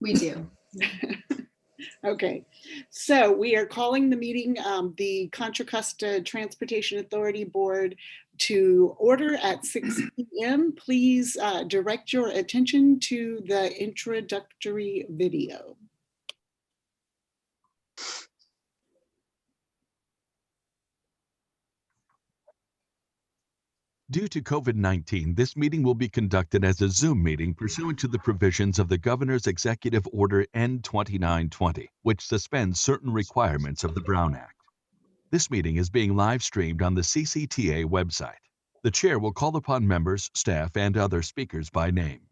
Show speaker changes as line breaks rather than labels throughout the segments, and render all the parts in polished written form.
We do.
Okay, so we are calling the meeting, the Contra Costa Transportation Authority Board to order at 6 p.m. Please direct your attention to the introductory video.
Due to COVID-19, this meeting will be conducted as a Zoom meeting pursuant to the provisions of the Governor's Executive Order N-2920, which suspends certain requirements of the Brown Act. This meeting is being live streamed on the CCTA website. The chair will call upon members, staff, and other speakers by name.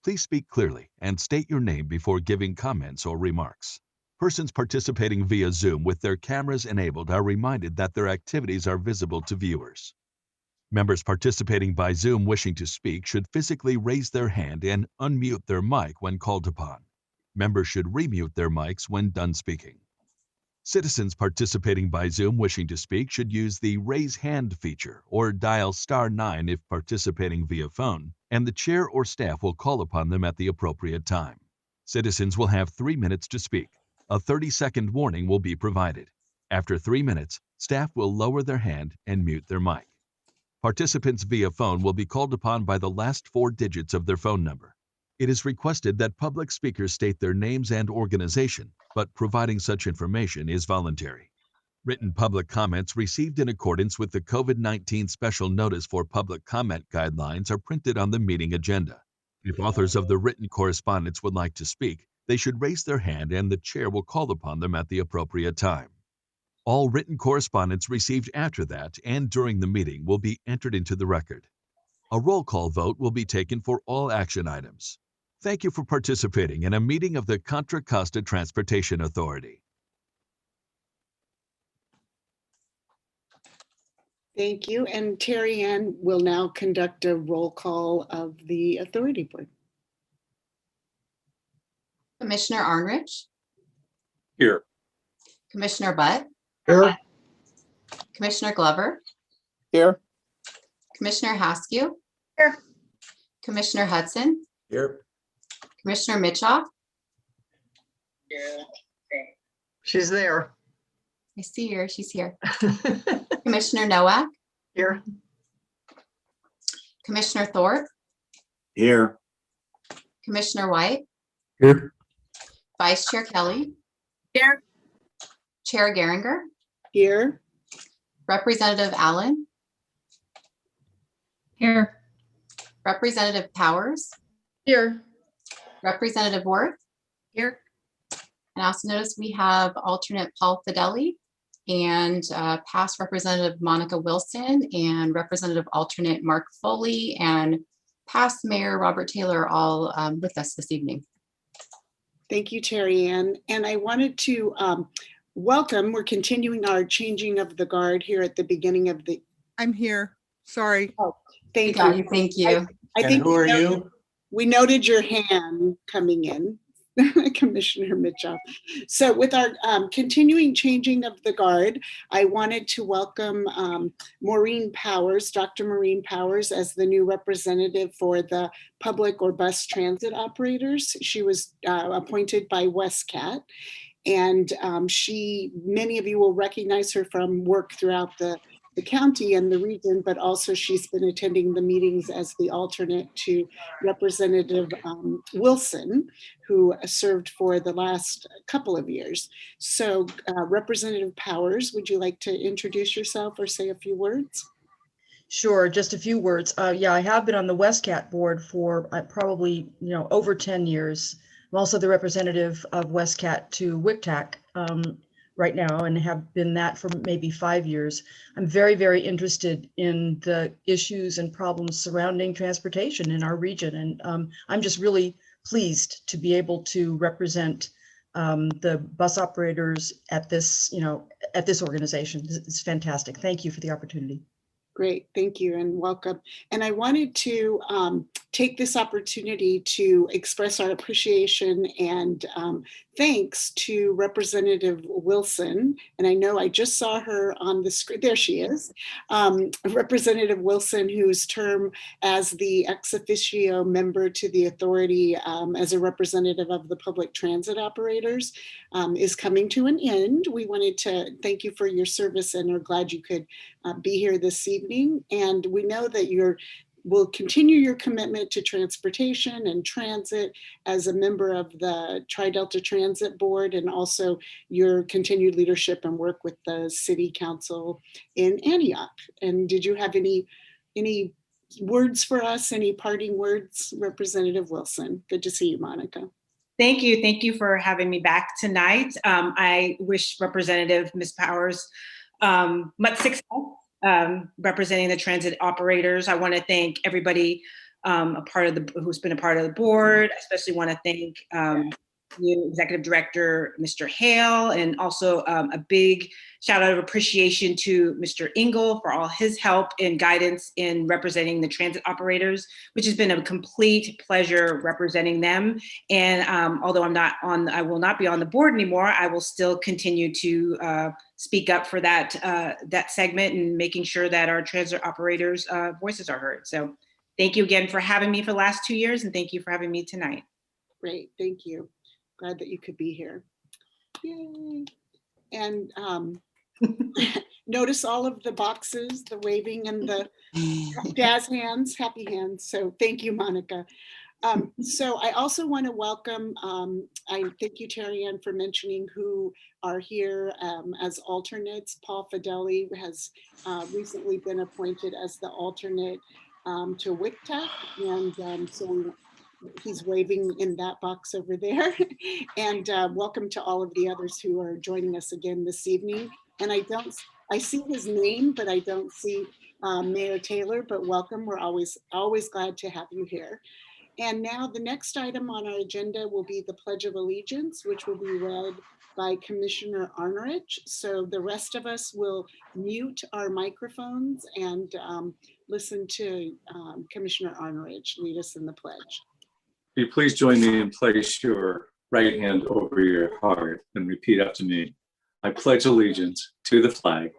Please speak clearly and state your name before giving comments or remarks. Persons participating via Zoom with their cameras enabled are reminded that their activities are visible to viewers. Members participating by Zoom wishing to speak should physically raise their hand and unmute their mic when called upon. Members should remute their mics when done speaking. Citizens participating by Zoom wishing to speak should use the Raise Hand feature or dial *9 if participating via phone, and the chair or staff will call upon them at the appropriate time. Citizens will have 3 minutes to speak. A 30-second warning will be provided. After 3 minutes, staff will lower their hand and mute their mic. Participants via phone will be called upon by the last 4 digits of their phone number. It is requested that public speakers state their names and organization, but providing such information is voluntary. Written public comments received in accordance with the COVID-19 Special Notice for Public Comment Guidelines are printed on the meeting agenda. If authors of the written correspondence would like to speak, they should raise their hand and the chair will call upon them at the appropriate time. All written correspondence received after that and during the meeting will be entered into the record. A roll call vote will be taken for all action items. Thank you for participating in a meeting of the Contra Costa Transportation Authority.
Thank you. And Terry Ann will now conduct a roll call of the Authority Board.
Commissioner Arnrich.
Here.
Commissioner Butt.
Here.
Commissioner Glover.
Here.
Commissioner Haskew.
Here.
Commissioner Hudson.
Here.
Commissioner Mitchoff.
She's there.
I see her. She's here. Commissioner Nowak.
Here.
Commissioner Thorpe.
Here.
Commissioner White.
Here.
Vice Chair Kelly.
Here.
Chair Geringer.
Here.
Representative Allen.
Here.
Representative Powers.
Here.
Representative Worth.
Here.
And I also notice we have alternate Paul Fideli and past Representative Monica Wilson and Representative alternate Mark Foley and past Mayor Robert Taylor all with us this evening.
Thank you, Terry Ann. And I wanted to welcome, we're continuing our changing of the guard here at the beginning of the.
I'm here. Sorry.
Oh, thank
Got
you.
you. Thank you.
I think
who are you?
We noted your hand coming in, Commissioner Mitchoff. So with our continuing changing of the guard, I wanted to welcome Maureen Powers, Dr. Maureen Powers, as the new representative for the public or bus transit operators. She was appointed by WestCat, and many of you will recognize her from work throughout the county and the region, but also she's been attending the meetings as the alternate to Representative Wilson, who served for the last couple of years. So Representative Powers, would you like to introduce yourself or say a few words?
Sure, just a few words. Yeah, I have been on the WestCat board for probably, over 10 years. I'm also the representative of WestCat to WCTAC right now and have been that for maybe 5 years. I'm very, very interested in the issues and problems surrounding transportation in our region. And I'm just really pleased to be able to represent the bus operators at this, at this organization. It's fantastic. Thank you for the opportunity.
Great, thank you and welcome. And I wanted to take this opportunity to express our appreciation and thanks to Representative Wilson. And I know I just saw her on the screen. There she is. Representative Wilson, whose term as the ex officio member to the authority as a representative of the public transit operators is coming to an end. We wanted to thank you for your service and are glad you could be here this evening. And we know that will continue your commitment to transportation and transit as a member of the Tri-Delta Transit Board, and also your continued leadership and work with the City Council in Antioch. And did you have any words for us, any parting words, Representative Wilson? Good to see you, Monica.
Thank you. Thank you for having me back tonight. I wish Representative Ms. Powers much success representing the transit operators. I want to thank everybody who's been a part of the board. I especially want to thank new Executive Director, Mr. Hale, and also a big shout out of appreciation to Mr. Engel for all his help and guidance in representing the transit operators, which has been a complete pleasure representing them. And although I will not be on the board anymore, I will still continue to speak up for that segment and making sure that our transit operators' voices are heard. So thank you again for having me for the last 2 years, and thank you for having me tonight.
Great, thank you. Glad that you could be here. Yay. And notice all of the boxes, the waving and the jazz hands, happy hands. So thank you, Monica. So I also want to welcome, I thank you, Terry Ann, for mentioning who are here as alternates. Paul Fedeli has recently been appointed as the alternate to WICTAC, and so he's waving in that box over there. And welcome to all of the others who are joining us again this evening. And I see his name, but I don't see Mayor Taylor, but welcome. We're always glad to have you here. And now the next item on our agenda will be the Pledge of Allegiance, which will be read by Commissioner Arnerich. So the rest of us will mute our microphones and listen to Commissioner Arnerich lead us in the pledge.
Will you please join me and place your right hand over your heart and repeat after me. I pledge allegiance to the flag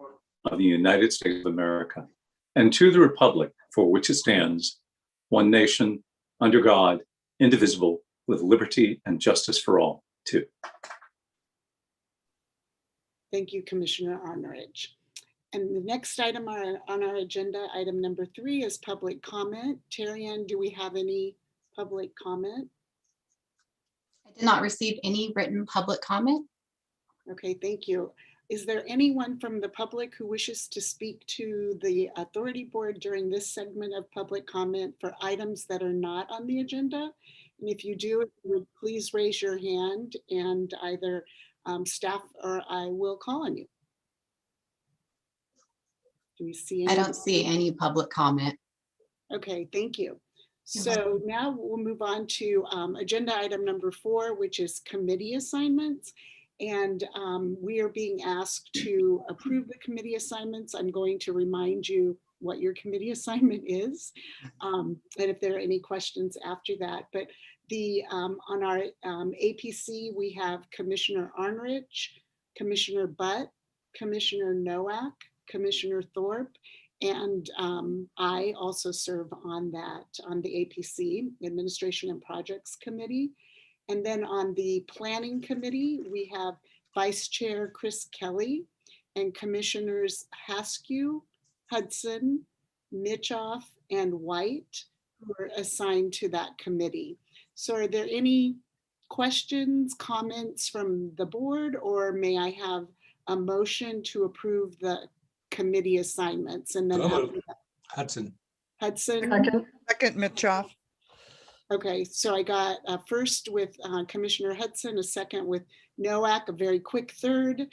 of the United States of America and to the republic for which it stands, one nation, under God, indivisible, with liberty and justice for all, too.
Thank you, Commissioner Arnerich. And the next item on our agenda, item number 3, is public comment. Terry Ann, do we have any public comment?
I did not receive any written public comment.
Okay, thank you. Is there anyone from the public who wishes to speak to the authority board during this segment of public comment for items that are not on the agenda? And if you do, please raise your hand and either staff or I will call on you. Do we see any?
I don't see any public comment.
Okay, thank you. So now we'll move on to agenda item number 4, which is committee assignments. And we are being asked to approve the committee assignments. I'm going to remind you what your committee assignment is, and if there are any questions after that. But on our APC, we have Commissioner Arnerich, Commissioner Butt, Commissioner Nowak, Commissioner Thorpe, and I also serve on the APC, Administration and Projects Committee. And then on the Planning Committee, we have Vice Chair Chris Kelly and Commissioners Haskew, Hudson, Mitchoff, and White, who are assigned to that committee. So are there any questions, comments from the board, or may I have a motion to approve the committee assignments? And then
Hudson.
Hudson.
Second, Mitchoff.
Okay, so I got a first with Commissioner Hudson, a second with Nowak, a very quick third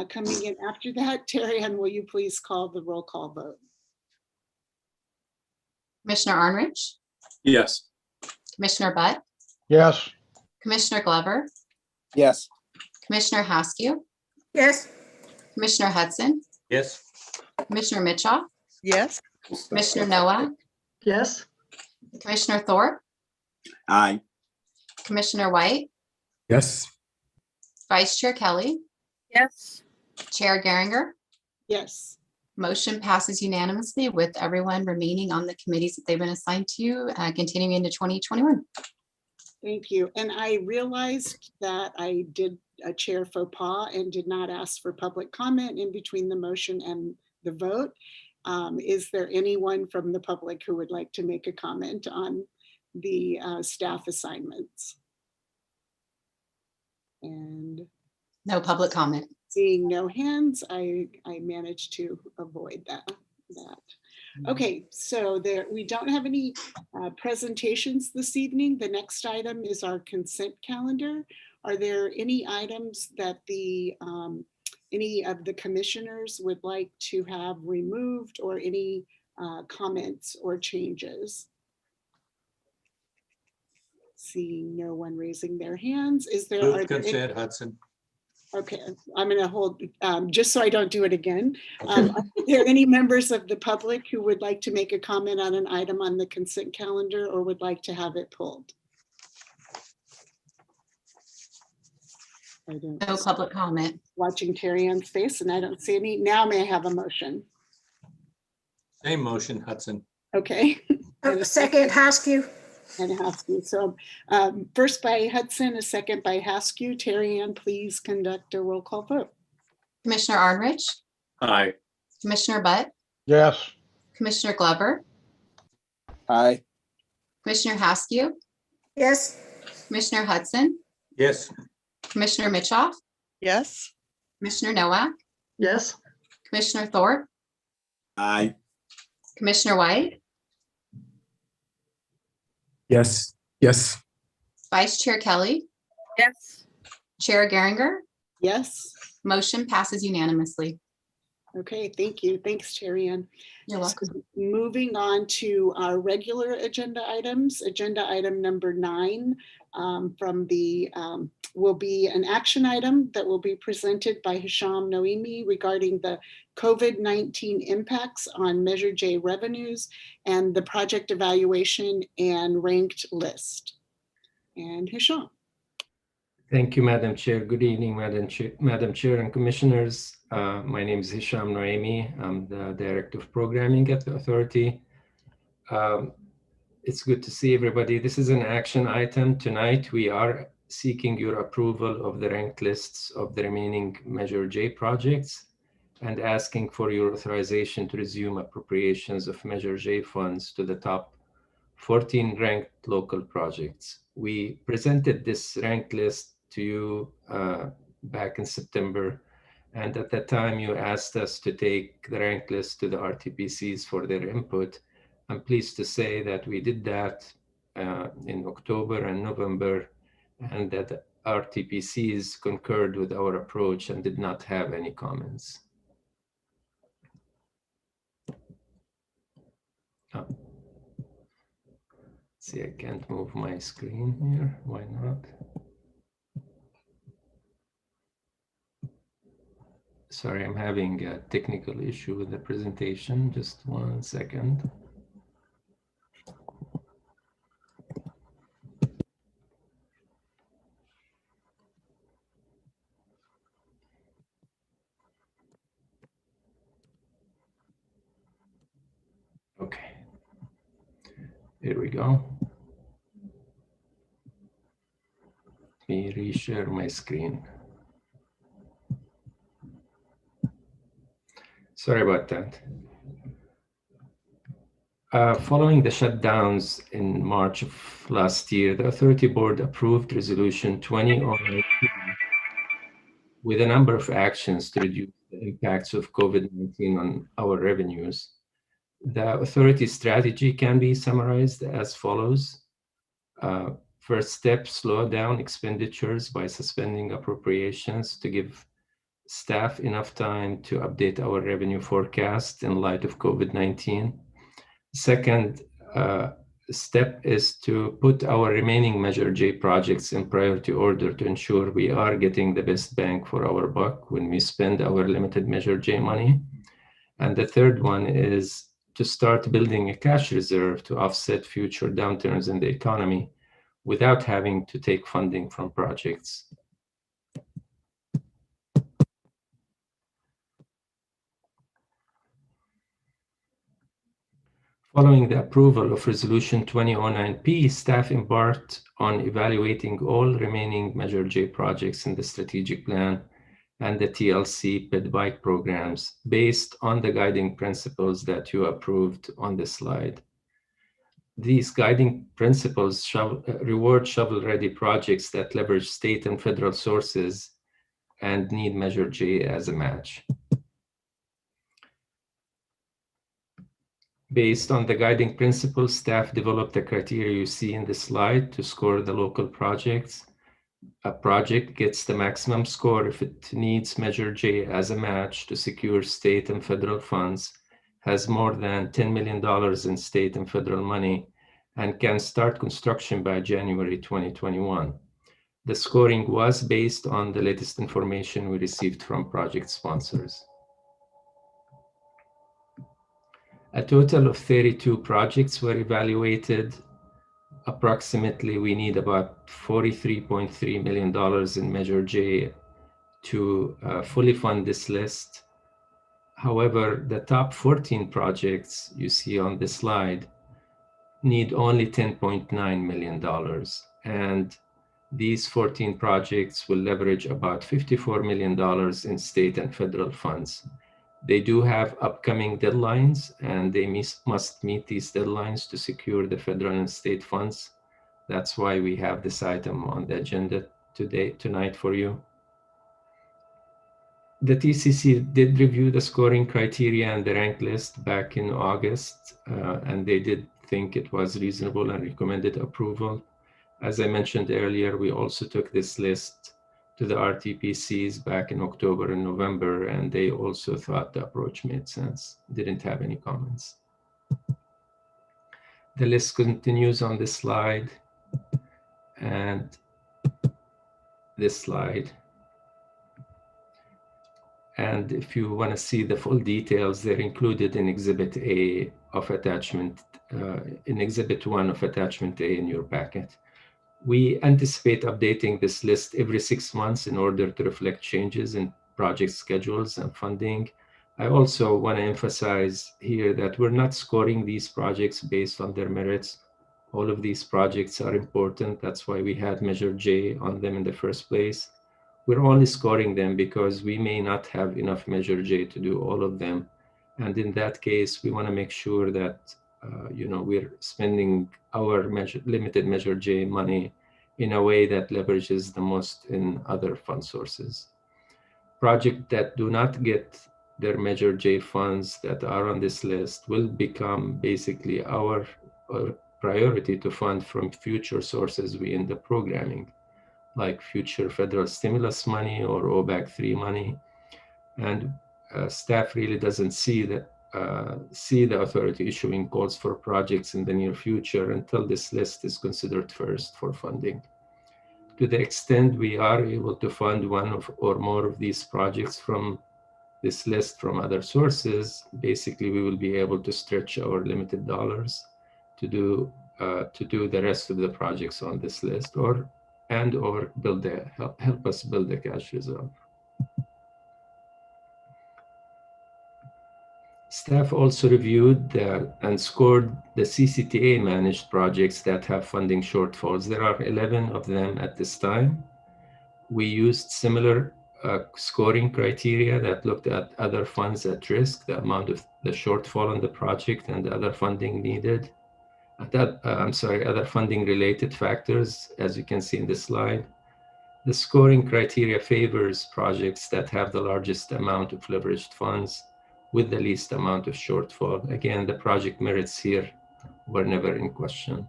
coming in after that. Terry Ann, will you please call the roll call vote?
Commissioner Arnerich,
Yes.
Commissioner Butt,
Yes.
Commissioner Glover,
Yes.
Commissioner Haskew,
Yes.
Commissioner Hudson,
Yes.
Commissioner Mitchoff,
Yes.
Commissioner Nowak,
Yes.
Commissioner Thorpe,
Aye.
Commissioner White,
Yes.
Vice Chair Kelly,
Yes.
Chair Geringer.
Yes.
Motion passes unanimously with everyone remaining on the committees that they've been assigned to, continuing into 2021.
Thank you. And I realized that I did a chair faux pas and did not ask for public comment in between the motion and the vote. Is there anyone from the public who would like to make a comment on the staff assignments? And
No public comment.
seeing no hands, I managed to avoid that. Okay, so we don't have any presentations this evening. The next item is our consent calendar. Are there any items that any of the commissioners would like to have removed, or any comments or changes? Seeing no one raising their hands, are there any-
Consent, Hudson.
Okay, I'm going to hold, just so I don't do it again. Are there any members of the public who would like to make a comment on an item on the consent calendar, or would like to have it pulled? I don't,
No public comment.
watching Terry Ann's face, and I don't see any. Now may I have a motion?
Same motion, Hudson.
Okay.
Second, Haskew.
And Haskew. So first by Hudson, a second by Haskew. Terry Ann, please conduct a roll call vote.
Commissioner Arnrich,
Aye.
Commissioner Butt,
Yes.
Commissioner Glover,
Aye.
Commissioner Haskew,
Yes.
Commissioner Hudson,
Yes.
Commissioner Mitchoff,
Yes.
Commissioner Nowak,
Yes.
Commissioner Thorpe,
Aye.
Commissioner White,
Yes. Yes.
Vice Chair Kelly,
Yes.
Chair Geringer.
Yes.
Motion passes unanimously.
Okay, thank you. Thanks, Terry Ann.
You're welcome.
So moving on to our regular agenda items. Agenda item number 9 will be an action item that will be presented by Hisham Noemi regarding the COVID-19 impacts on Measure J revenues and the project evaluation and ranked list. And Hisham.
Thank you, Madam Chair. Good evening, Madam Chair and Commissioners. My name is Hisham Noemi. I'm the Director of Programming at the Authority. It's good to see everybody. This is an action item. Tonight, we are seeking your approval of the ranked lists of the remaining Measure J projects and asking for your authorization to resume appropriations of Measure J funds to the top 14 ranked local projects. We presented this ranked list to you back in September, and at that time you asked us to take the ranked list to the RTPCs for their input. I'm pleased to say that we did that in October and November, and that RTPCs concurred with our approach and did not have any comments. See, I can't move my screen here. Why not? Sorry, I'm having a technical issue with the presentation. Just 1 second. Okay. Here we go. Let me reshare my screen. Sorry about that. Following the shutdowns in March of last year, the Authority Board approved Resolution 2009 with a number of actions to reduce the impacts of COVID-19 on our revenues. The Authority strategy can be summarized as follows. First step, slow down expenditures by suspending appropriations to give staff enough time to update our revenue forecast in light of COVID-19. Second step is to put our remaining Measure J projects in priority order to ensure we are getting the best bang for our buck when we spend our limited Measure J money. And the third one is to start building a cash reserve to offset future downturns in the economy without having to take funding from projects. Following the approval of Resolution 2009P, staff embarked on evaluating all remaining Measure J projects in the strategic plan and the TLC PID bike programs based on the guiding principles that you approved on this slide. These guiding principles reward shovel-ready projects that leverage state and federal sources and need Measure J as a match. Based on the guiding principles, staff developed the criteria you see in the slide to score the local projects. A project gets the maximum score if it needs Measure J as a match to secure state and federal funds, has more than $10 million in state and federal money, and can start construction by January 2021. The scoring was based on the latest information we received from project sponsors. A total of 32 projects were evaluated. Approximately, we need about $43.3 million in Measure J to fully fund this list. However, the top 14 projects you see on this slide need only $10.9 million. And these 14 projects will leverage about $54 million in state and federal funds. They do have upcoming deadlines, and they must meet these deadlines to secure the federal and state funds. That's why we have this item on the agenda tonight for you. The TCC did review the scoring criteria and the rank list back in August, and they did think it was reasonable and recommended approval. As I mentioned earlier, we also took this list to the RTPCs back in October and November, and they also thought the approach made sense, didn't have any comments. The list continues on this slide and this slide. And if you want to see the full details, they're included in Exhibit A of attachment, in Exhibit 1 of Attachment A in your packet. We anticipate updating this list every 6 months in order to reflect changes in project schedules and funding. I also want to emphasize here that we're not scoring these projects based on their merits. All of these projects are important. That's why we had Measure J on them in the first place. We're only scoring them because we may not have enough Measure J to do all of them. And in that case, we want to make sure that we're spending our limited Measure J money in a way that leverages the most in other fund sources. Projects that do not get their Measure J funds that are on this list will become basically our priority to fund from future sources we end up programming, like future federal stimulus money or OBAC 3 money. And staff really doesn't see the authority issuing calls for projects in the near future until this list is considered first for funding. To the extent we are able to fund one or more of these projects from this list from other sources, basically we will be able to stretch our limited dollars to do the rest of the projects on this list, or help us build a cash reserve. Staff also reviewed and scored the CCTA managed projects that have funding shortfalls. There are 11 of them at this time. We used similar scoring criteria that looked at other funds at risk, the amount of the shortfall in the project and the other funding needed. Other funding related factors, as you can see in this slide. The scoring criteria favors projects that have the largest amount of leveraged funds with the least amount of shortfall. Again, the project merits here were never in question.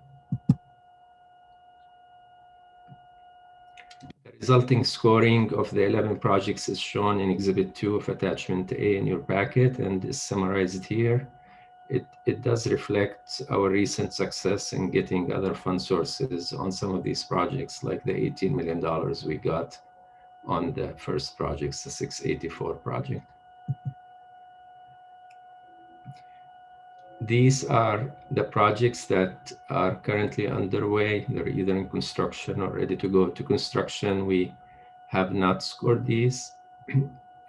The resulting scoring of the 11 projects is shown in Exhibit 2 of Attachment A in your packet and is summarized here. It does reflect our recent success in getting other fund sources on some of these projects, like the $18 million we got on the first projects, the 684 project. These are the projects that are currently underway. They're either in construction or ready to go to construction. We have not scored these,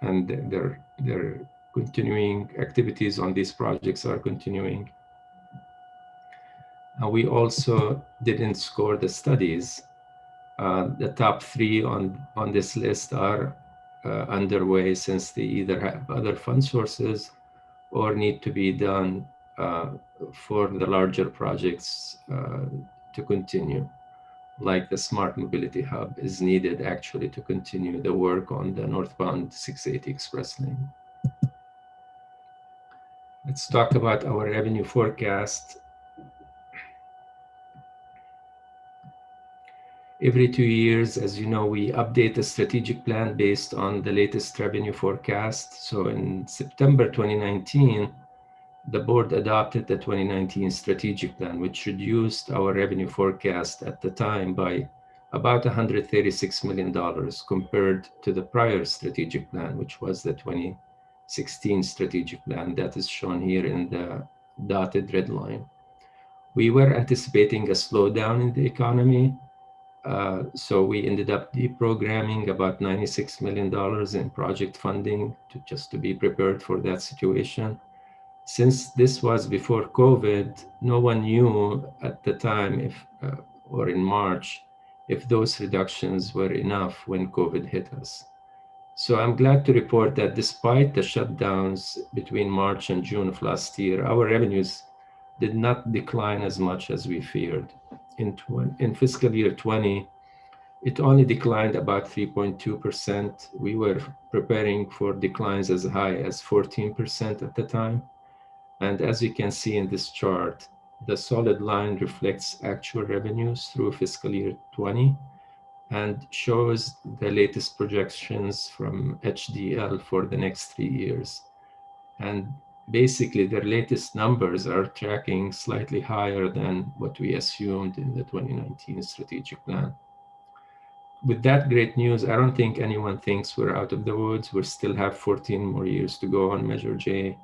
and they're continuing. Activities on these projects are continuing. We also didn't score the studies. The top 3 on this list are underway, since they either have other fund sources or need to be done for the larger projects to continue. Like the Smart Mobility Hub is needed actually to continue the work on the northbound 680 Express Lane. Let's talk about our revenue forecast. Every 2 years, as you know, we update the strategic plan based on the latest revenue forecast. So in September 2019, the board adopted the 2019 strategic plan, which reduced our revenue forecast at the time by about $136 million compared to the prior strategic plan, which was the 2016 strategic plan that is shown here in the dotted red line. We were anticipating a slowdown in the economy, so we ended up deprogramming about $96 million in project funding just to be prepared for that situation. Since this was before COVID, no one knew at the time or in March, if those reductions were enough when COVID hit us. So I'm glad to report that despite the shutdowns between March and June of last year, our revenues did not decline as much as we feared. In fiscal year 20, it only declined about 3.2%. We were preparing for declines as high as 14% at the time. And as you can see in this chart, the solid line reflects actual revenues through fiscal year 20 and shows the latest projections from HDL for the next 3 years. And basically, their latest numbers are tracking slightly higher than what we assumed in the 2019 strategic plan. With that great news, I don't think anyone thinks we're out of the woods. We still have 14 more years to go on Measure J.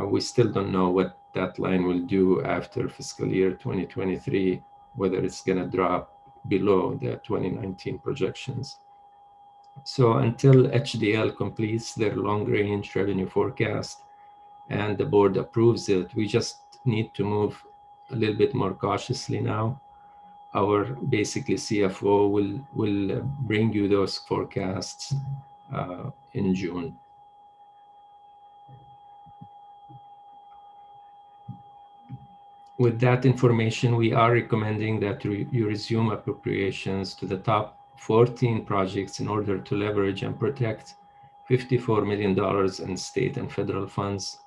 We still don't know what that line will do after fiscal year 2023, whether it's going to drop below the 2019 projections. So until HDL completes their long-range revenue forecast and the board approves it, we just need to move a little bit more cautiously now. Our basically CFO will bring you those forecasts in June. With that information, we are recommending that you resume appropriations to the top 14 projects in order to leverage and protect $54 million in state and federal funds.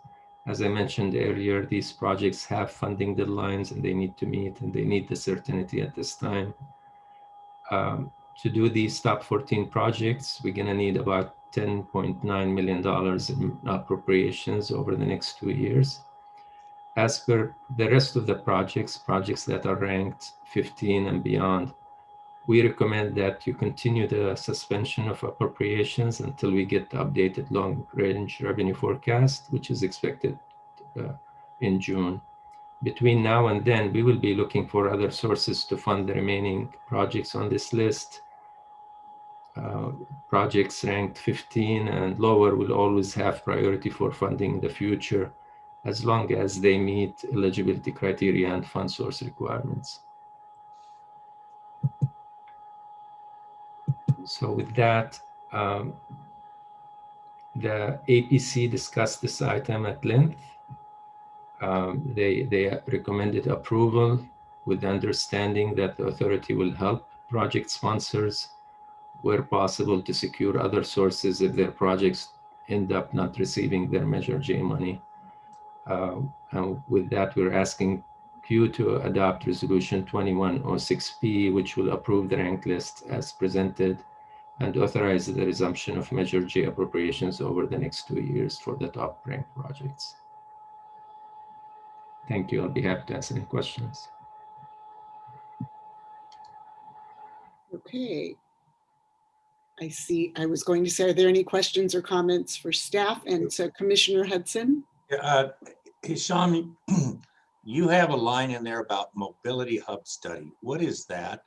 As I mentioned earlier, these projects have funding deadlines and they need to meet, and they need the certainty at this time. To do these top 14 projects, we're going to need about $10.9 million in appropriations over the next 2 years. As per the rest of the projects that are ranked 15 and beyond, we recommend that you continue the suspension of appropriations until we get the updated long-range revenue forecast, which is expected in June. Between now and then, we will be looking for other sources to fund the remaining projects on this list. Projects ranked 15 and lower will always have priority for funding in the future, as long as they meet eligibility criteria and fund source requirements. So with that, the APC discussed this item at length. They recommended approval with the understanding that the authority will help project sponsors where possible to secure other sources if their projects end up not receiving their Measure J money. And with that, we're asking you to adopt Resolution 2106P, which will approve the rank list as presented and authorize the resumption of Measure J appropriations over the next 2 years for the top ranked projects. Thank you. I'll be happy to answer any questions.
Okay. I see. I was going to say, are there any questions or comments for staff? And so Commissioner Hudson?
Hey, Sean, you have a line in there about mobility hub study. What is that?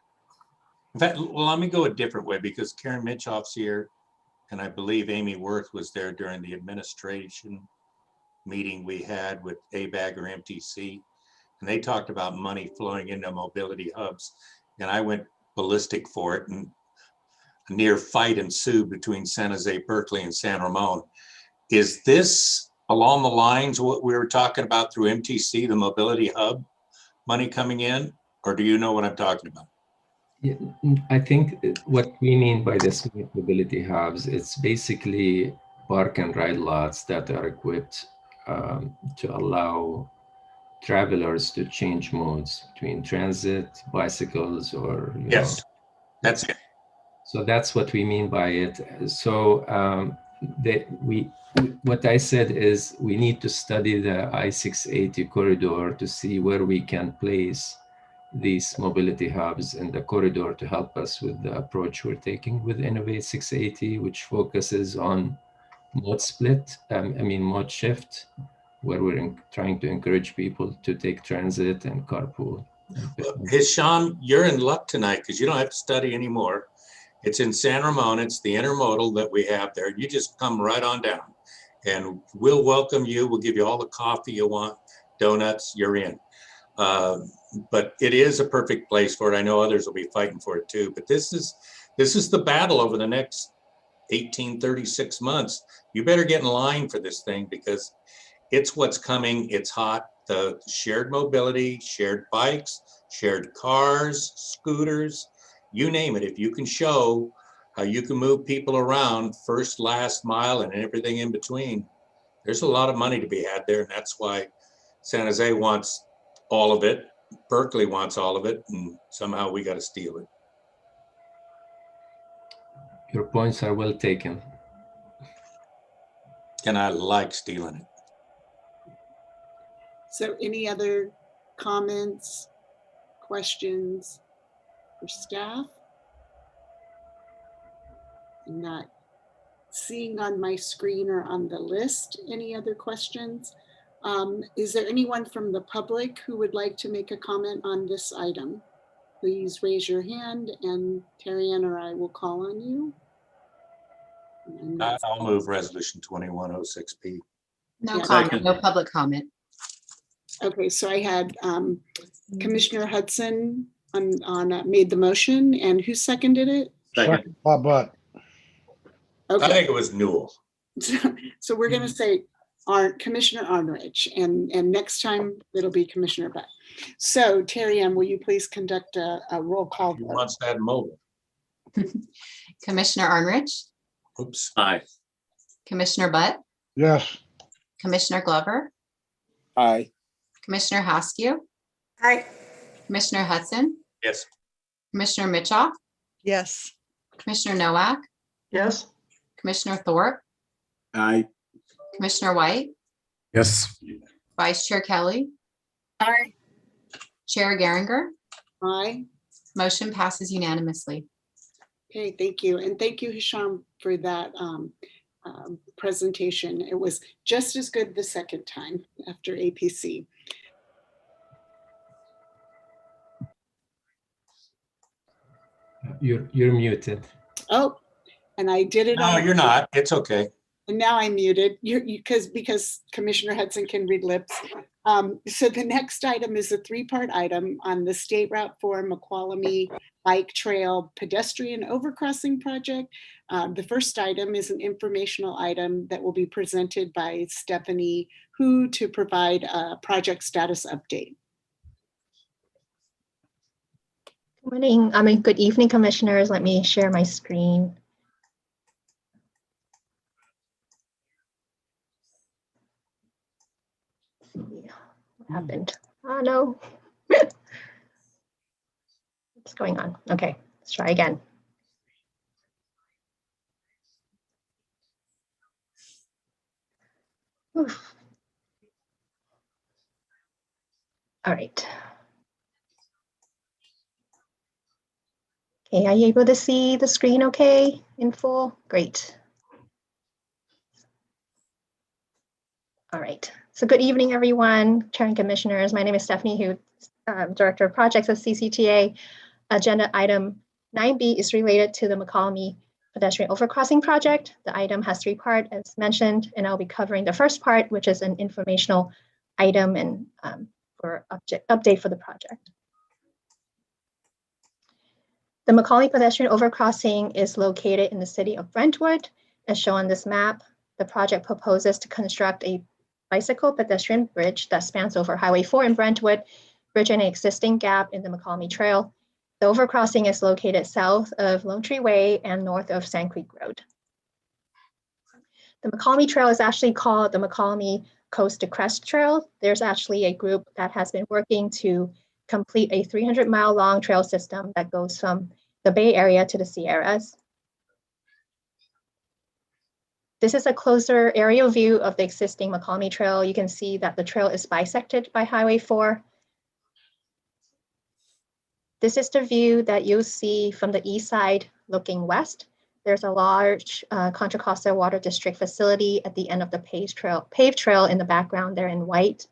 In fact, well, let me go a different way because Karen Mitchoff's here, and I believe Amy Worth was there during the administration meeting we had with ABAG or MTC, and they talked about money flowing into mobility hubs, and I went ballistic for it, and a near fight ensued between San Jose, Berkeley, and San Ramon. Is this along the lines of what we were talking about through MTC, the mobility hub money coming in, or do you know what I'm talking about?
Yeah, I think what we mean by this mobility hubs, it's basically park and ride lots that are equipped to allow travelers to change modes between transit, bicycles, or
Yes, that's it.
So that's what we mean by it. So what I said is we need to study the I-680 corridor to see where we can place these mobility hubs in the corridor to help us with the approach we're taking with Innovate 680, which focuses on mode split, mode shift, where we're trying to encourage people to take transit and carpool.
Hisham, you're in luck tonight because you don't have to study anymore. It's in San Ramon. It's the intermodal that we have there. You just come right on down and we'll welcome you. We'll give you all the coffee you want, donuts, you're in. But it is a perfect place for it. I know others will be fighting for it too, but this is the battle over the next 36 months. You better get in line for this thing because it's what's coming. It's hot. The shared mobility, shared bikes, shared cars, scooters, you name it. If you can show how you can move people around first, last mile, and everything in between, there's a lot of money to be had there. And that's why San Jose wants all of it. Berkeley wants all of it. And somehow we got to steal it.
Your points are well taken.
And I like stealing it.
So any other comments, questions for staff? I'm not seeing on my screen or on the list any other questions. Is there anyone from the public who would like to make a comment on this item? Please raise your hand and Terry Ann or I will call on you.
I'll move resolution 2106P.
No
Yeah.
comment, no public comment.
Okay, so I had Commissioner Hudson on made the motion, and who seconded it?
Second.
Bob Butt.
I
Okay,
think it was Newell.
so we're gonna say Commissioner Arnrich, and next time it'll be Commissioner Butt. So Terry Ann, will you please conduct a roll call
Who
vote?
wants that mobile?
Commissioner Arnrich,
Oops. Aye.
Commissioner Butt,
Yes.
Commissioner Glover,
Aye.
Commissioner Haskew,
Aye.
Commissioner Hudson,
Yes.
Commissioner Mitchoff,
Yes.
Commissioner Nowak,
Yes.
Commissioner Thorpe,
Aye.
Commissioner White,
Yes.
Vice Chair Kelly,
Aye.
Chair Geringer.
Aye.
Motion passes unanimously.
Okay, thank you. And thank you, Hisham, for that presentation. It was just as good the second time after APC.
You're muted.
Oh, and I did it.
No,
on-
you're not. It's okay.
And now I'm muted. Because Commissioner Hudson can read lips. So the next item is a three-part item on the State Route 4 McQualamy Bike Trail Pedestrian Overcrossing Project. The first item is an informational item that will be presented by Stephanie Hu to provide a project status update.
Good morning. Good evening, commissioners. Let me share my screen. What happened? Oh no. What's going on? Okay, let's try again. Oof. All right. Okay, are you able to see the screen okay in full? Great. All right, So good evening, everyone, Chair and Commissioners. My name is Stephanie Hu, Director of Projects at CCTA. Agenda item 9B is related to the McCallamy Pedestrian Overcrossing Project. The item has 3 parts, as mentioned, and I'll be covering the first part, which is an informational item and for update for the project. The McCallamy Pedestrian Overcrossing is located in the city of Brentwood. As shown on this map, the project proposes to construct a bicycle pedestrian bridge that spans over Highway 4 in Brentwood, bridging an existing gap in the McCallamy Trail. The overcrossing is located south of Lone Tree Way and north of Sand Creek Road. The McCallamy Trail is actually called the McCallamy Coast to Crest Trail. There's actually a group that has been working to complete a 300-mile-long trail system that goes from the Bay Area to the Sierras. This is a closer aerial view of the existing McCallamy Trail. You can see that the trail is bisected by Highway 4. This is the view that you'll see from the east side looking west. There's a large Contra Costa Water District facility at the end of the paved trail in the background there in white.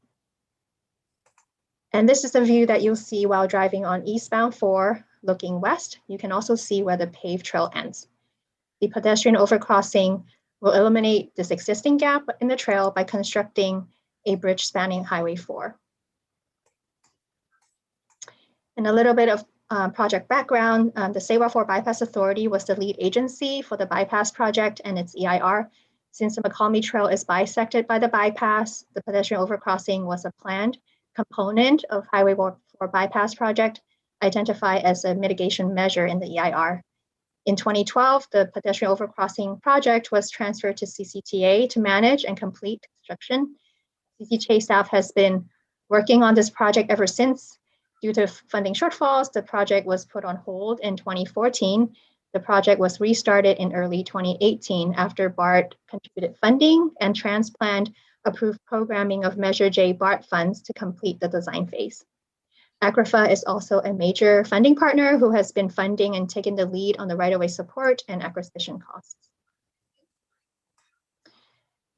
And this is the view that you'll see while driving on eastbound 4 looking west. You can also see where the paved trail ends. The pedestrian overcrossing will eliminate this existing gap in the trail by constructing a bridge spanning Highway 4. And a little bit of project background, the Save 4 Bypass Authority was the lead agency for the bypass project and its EIR. Since the McCallamy Trail is bisected by the bypass, the pedestrian overcrossing was a planned component of Highway 4 Bypass project, identified as a mitigation measure in the EIR. In 2012, the pedestrian overcrossing project was transferred to CCTA to manage and complete construction. CCTA staff has been working on this project ever since. Due to funding shortfalls, the project was put on hold in 2014. The project was restarted in early 2018 after BART contributed funding and Transplant approved programming of Measure J BART funds to complete the design phase. AGRIFA is also a major funding partner who has been funding and taking the lead on the right-of-way support and acquisition costs.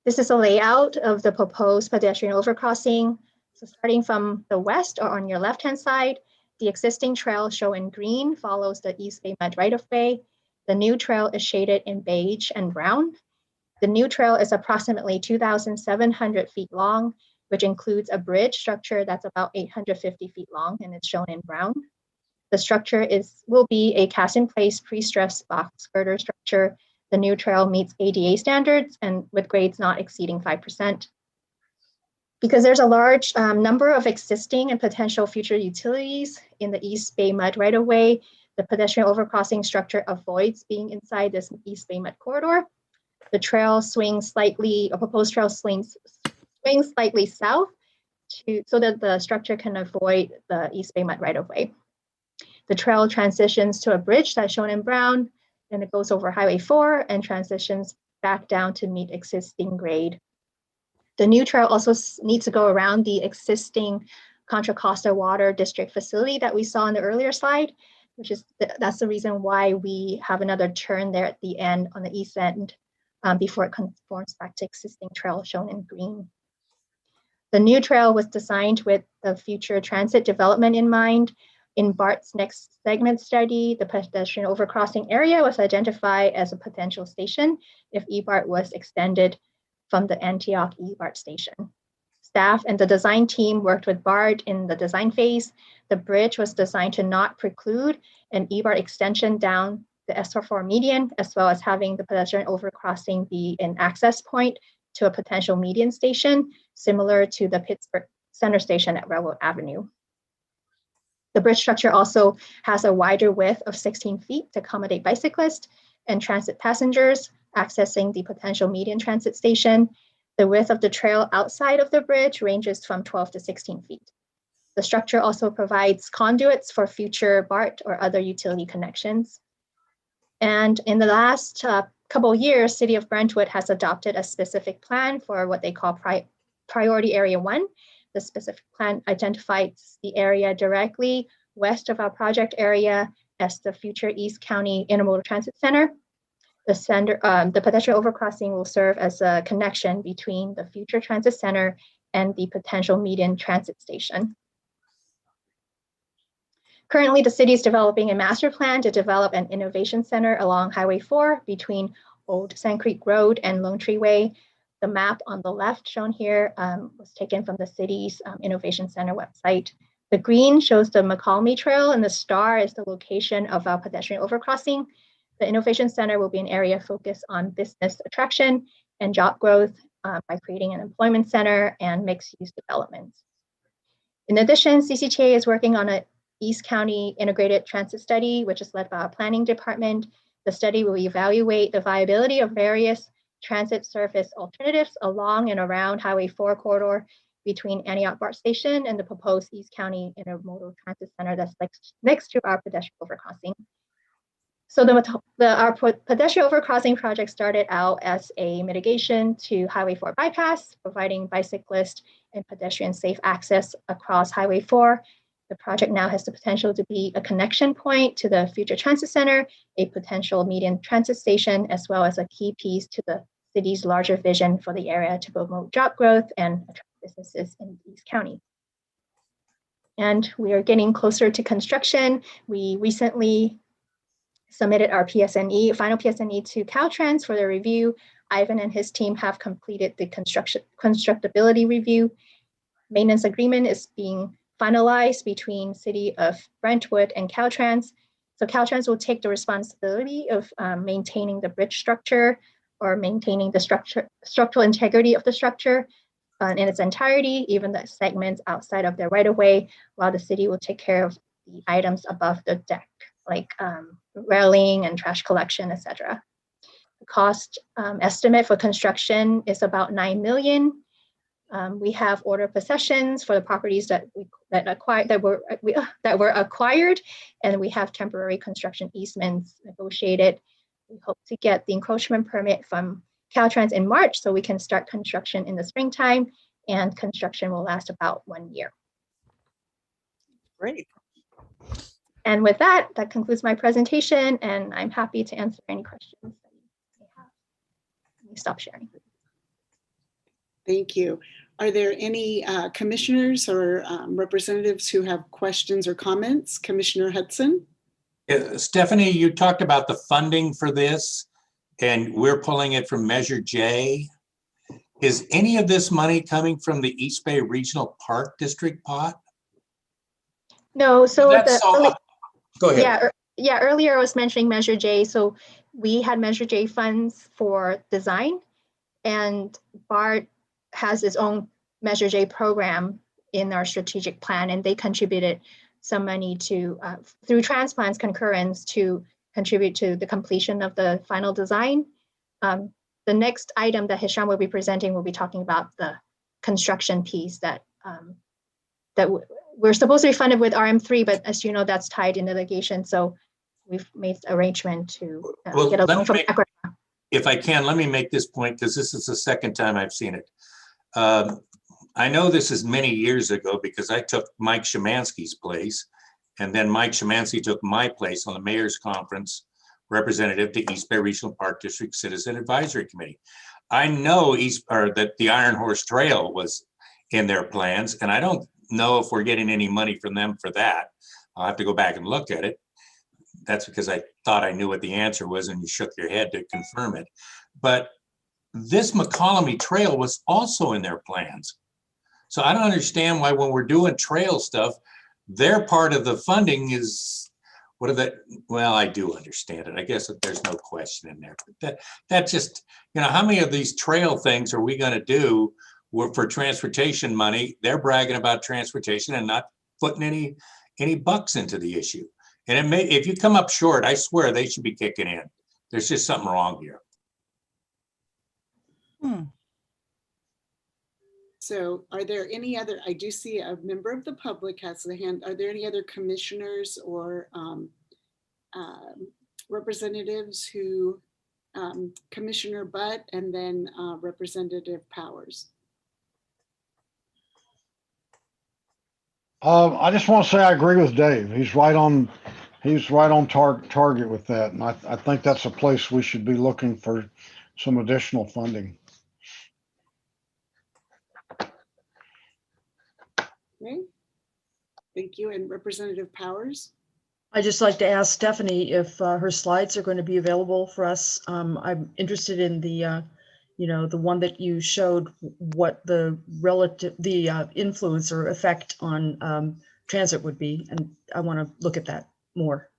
This is a layout of the proposed pedestrian overcrossing. So starting from the west or on your left-hand side, the existing trail shown in green follows the East Bay Mud right-of-way. The new trail is shaded in beige and brown. The new trail is approximately 2,700 feet long, which includes a bridge structure that's about 850 feet long, and it's shown in brown. The structure will be a cast-in-place pre-stressed box girder structure. The new trail meets ADA standards and with grades not exceeding 5%. Because there's a large number of existing and potential future utilities in the East Bay Mud right-of-way, the pedestrian overcrossing structure avoids being inside this East Bay Mud corridor. The trail swings slightly, a proposed trail swings slightly south so that the structure can avoid the East Bay Mud right-of-way. The trail transitions to a bridge that's shown in brown, and it goes over Highway 4 and transitions back down to meet existing grade. The new trail also needs to go around the existing Contra Costa Water District facility that we saw in the earlier slide, which is that's the reason why we have another turn there at the end on the east end before it conforms back to existing trail shown in green. The new trail was designed with the future transit development in mind. In BART's next segment study, the pedestrian overcrossing area was identified as a potential station if eBART was extended from the Antioch eBART station. Staff and the design team worked with BART in the design phase. The bridge was designed to not preclude an eBART extension down the S44 median, as well as having the pedestrian overcrossing be an access point to a potential median station, similar to the Pittsburgh Center Station at Railroad Avenue. The bridge structure also has a wider width of 16 feet to accommodate bicyclists and transit passengers accessing the potential median transit station. The width of the trail outside of the bridge ranges from 12 to 16 feet. The structure also provides conduits for future BART or other utility connections. And in the last couple of years, City of Brentwood has adopted a specific plan for what they call Priority Area 1. The specific plan identifies the area directly west of our project area as the future East County Intermodal Transit Center. The pedestrian overcrossing will serve as a connection between the future transit center and the potential median transit station. Currently, the city is developing a master plan to develop an innovation center along Highway 4 between Old Sand Creek Road and Lone Tree Way. The map on the left shown here was taken from the city's Innovation Center website. The green shows the McCalmy Trail, and the star is the location of our pedestrian overcrossing. The Innovation Center will be an area focused on business attraction and job growth by creating an employment center and mixed-use developments. In addition, CCTA is working on a East County Integrated Transit Study, which is led by our planning department. The study will evaluate the viability of various transit service alternatives along and around Highway 4 corridor between Antioch BART Station and the proposed East County Intermodal Transit Center that's next to our pedestrian overcrossing. So our pedestrian overcrossing project started out as a mitigation to Highway 4 bypass, providing bicyclist and pedestrian safe access across Highway 4. The project now has the potential to be a connection point to the future transit center, a potential median transit station, as well as a key piece to the city's larger vision for the area to promote job growth and attract businesses in East County. And we are getting closer to construction. We recently submitted our PSNE, final PSNE to Caltrans for their review. Ivan and his team have completed the constructability review. Maintenance agreement is being finalized between City of Brentwood and Caltrans. So Caltrans will take the responsibility of maintaining the bridge structure or maintaining the structural integrity of the structure in its entirety, even the segments outside of their right-of-way, while the city will take care of the items above the deck, like railing and trash collection, etc. The cost estimate for construction is about $9 million. We have order possessions for the properties that were acquired, and we have temporary construction easements negotiated. We hope to get the encroachment permit from Caltrans in March, so we can start construction in the springtime, and construction will last about 1 year.
Great.
And with that, that concludes my presentation, and I'm happy to answer any questions that you may have. Let me stop sharing.
Thank you. Are there any commissioners or representatives who have questions or comments? Commissioner Hudson?
Stephanie, you talked about the funding for this, and we're pulling it from Measure J. Is any of this money coming from the East Bay Regional Park District pot?
No, so
go ahead.
Yeah, earlier I was mentioning Measure J. So we had Measure J funds for design, and BART has its own Measure J program in our strategic plan, and they contributed some money to through Transplant's concurrence to contribute to the completion of the final design. The next item that Hisham will be presenting will be talking about the construction piece that we're supposed to be funded with RM3, but as you know, that's tied in litigation. So we've made arrangement to get a loan from Equity.
If I can, let me make this point, because this is the second time I've seen it. I know this is many years ago because I took Mike Szymanski's place, and then Mike Szymanski took my place on the mayor's conference representative to East Bay Regional Park District Citizen Advisory Committee. I know that the Iron Horse Trail was in their plans, and I don't know if we're getting any money from them for that. I'll have to go back and look at it. That's because I thought I knew what the answer was, and you shook your head to confirm it. But this McCalmy Trail was also in their plans. So I don't understand why when we're doing trail stuff, their part of the funding is, well, I do understand it. I guess that there's no question in there. But that just, how many of these trail things are we going to do for transportation money? They're bragging about transportation and not putting any bucks into the issue. And if you come up short, I swear they should be kicking in. There's just something wrong here.
So are there any other, I do see a member of the public has the hand. Are there any other commissioners or representatives who, Commissioner Butt and then Representative Powers?
I just want to say I agree with Dave. He's right on target with that. And I think that's a place we should be looking for some additional funding.
Okay. Thank you. And Representative Powers?
I'd just like to ask Stephanie if her slides are going to be available for us. I'm interested in the, the one that you showed what the influence or effect on transit would be. And I want to look at that more.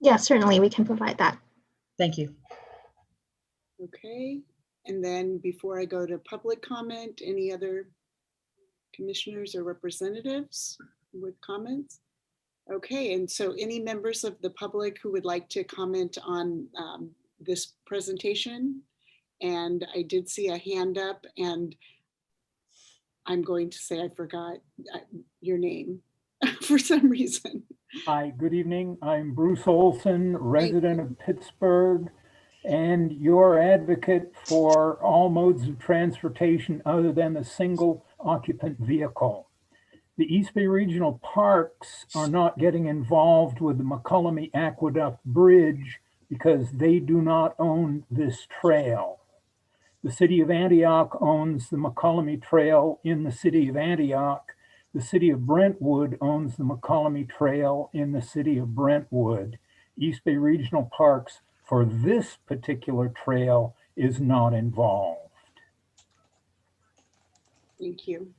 Yeah, certainly we can provide that.
Thank you.
Okay. And then before I go to public comment, any other commissioners or representatives with comments? Okay, and so any members of the public who would like to comment on this presentation? And I did see a hand up, and I'm going to say I forgot your name for some reason.
Hi, good evening. I'm Bruce Olson, resident of Pittsburgh, and your advocate for all modes of transportation other than the single occupant vehicle. The East Bay Regional Parks are not getting involved with the McCollum Aqueduct Bridge because they do not own this trail. The city of Antioch owns the McCollum Trail in the city of Antioch. The city of Brentwood owns the McCollum Trail in the city of Brentwood. East Bay Regional Parks for this particular trail is not involved.
Thank you.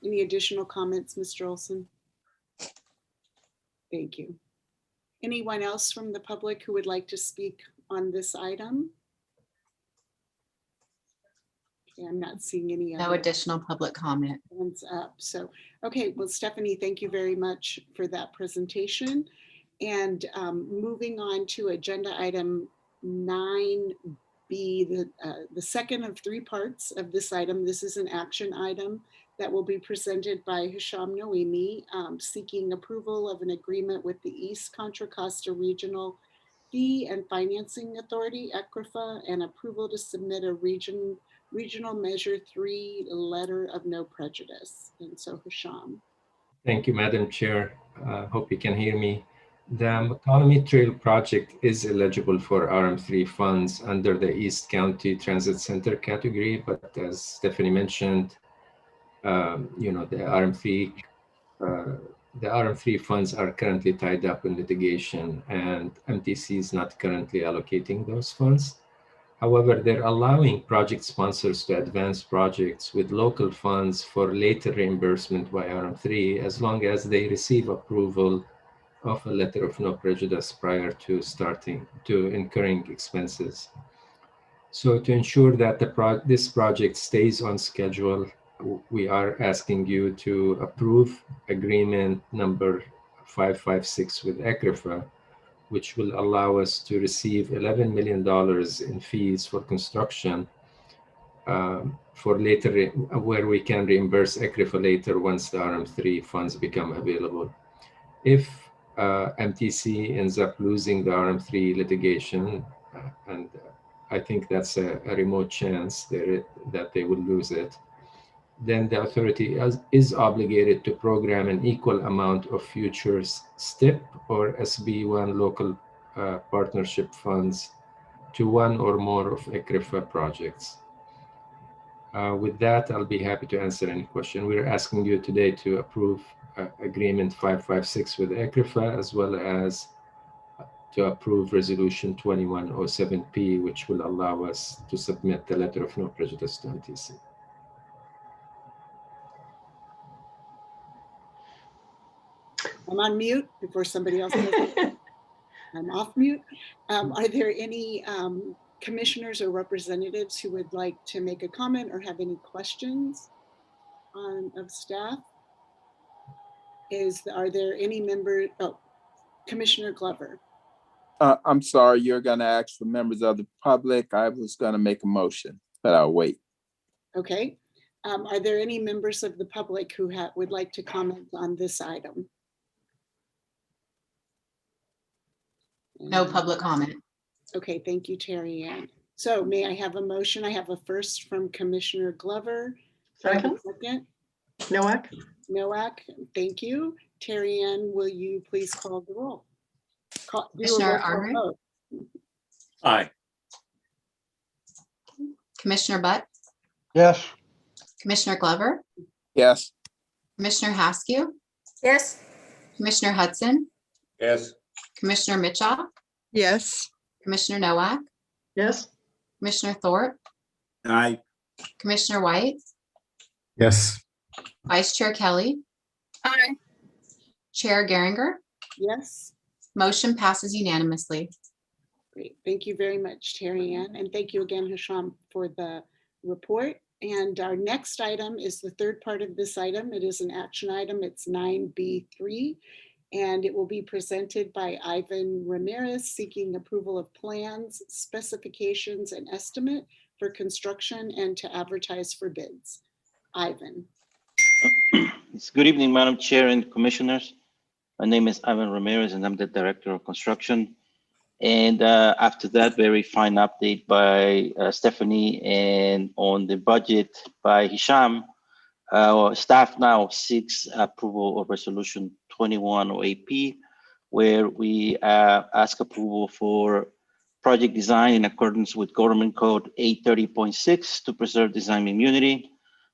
Any additional comments, Mr. Olson? Thank you. Anyone else from the public who would like to speak on this item? Okay, I'm not seeing any
No
other
additional public comment.
hands up. So, okay, well, Stephanie, thank you very much for that presentation. And moving on to agenda item 9B, the second of 3 parts of this item. This is an action item that will be presented by Hisham Noemi, seeking approval of an agreement with the East Contra Costa Regional Fee and Financing Authority, ECRFA, and approval to submit a Regional Measure 3 letter of no prejudice. And so Hisham.
Thank you, Madam Chair. Hope you can hear me. The McCollum Trail project is eligible for RM3 funds under the East County Transit Center category, but as Stephanie mentioned, the RM3 funds are currently tied up in litigation, and MTC is not currently allocating those funds. However, they're allowing project sponsors to advance projects with local funds for later reimbursement by RM3 as long as they receive approval of a letter of no prejudice prior to incurring expenses. So to ensure that this project stays on schedule, we are asking you to approve agreement number 556 with ECRFA, which will allow us to receive $11 million in fees for construction for later, where we can reimburse ECRFA later once the RM3 funds become available. If MTC ends up losing the RM3 litigation, and I think that's a remote chance that they will lose it, then the authority is obligated to program an equal amount of future STIP or SB1 local partnership funds to one or more of ECRFA projects. With that, I'll be happy to answer any question. We're asking you today to approve agreement 556 with ECRFA, as well as to approve resolution 2107P, which will allow us to submit the letter of no prejudice to MTC.
I'm on mute before somebody else does it. I'm off mute. Are there any commissioners or representatives who would like to make a comment or have any questions of staff? Are there any members? Oh, Commissioner Glover.
I'm sorry, you're gonna ask for members of the public. I was gonna make a motion, but I'll wait.
Okay. Are there any members of the public who would like to comment on this item?
No public comment.
Okay, thank you, Terry Ann. So may I have a motion? I have a first from Commissioner Glover.
Second.
Second.
Nowak.
Nowak, thank you. Terry Ann, will you please call the roll?
Commissioner Armory?
Aye.
Commissioner Butt?
Yes.
Commissioner Glover?
Yes.
Commissioner Haskew,
Yes.
Commissioner Hudson,
Yes.
Commissioner Mitchell,
Yes.
Commissioner Nowak,
Yes.
Commissioner Thorpe,
Aye.
Commissioner White,
Yes.
Vice Chair Kelly,
Aye.
Chair Geringer.
Yes.
Motion passes unanimously.
Great. Thank you very much, Terry Ann. And thank you again, Hisham, for the report. And our next item is the third part of this item. It is an action item. It's 9B3. And it will be presented by Ivan Ramirez seeking approval of plans, specifications, and estimate for construction and to advertise for bids. Ivan.
It's good evening, Madam Chair and Commissioners. My name is Ivan Ramirez and I'm the Director of Construction. And after that very fine update by Stephanie and on the budget by Hisham, staff now seeks approval of Resolution 2108P, where we ask approval for project design in accordance with Government Code 830.6 to preserve design immunity,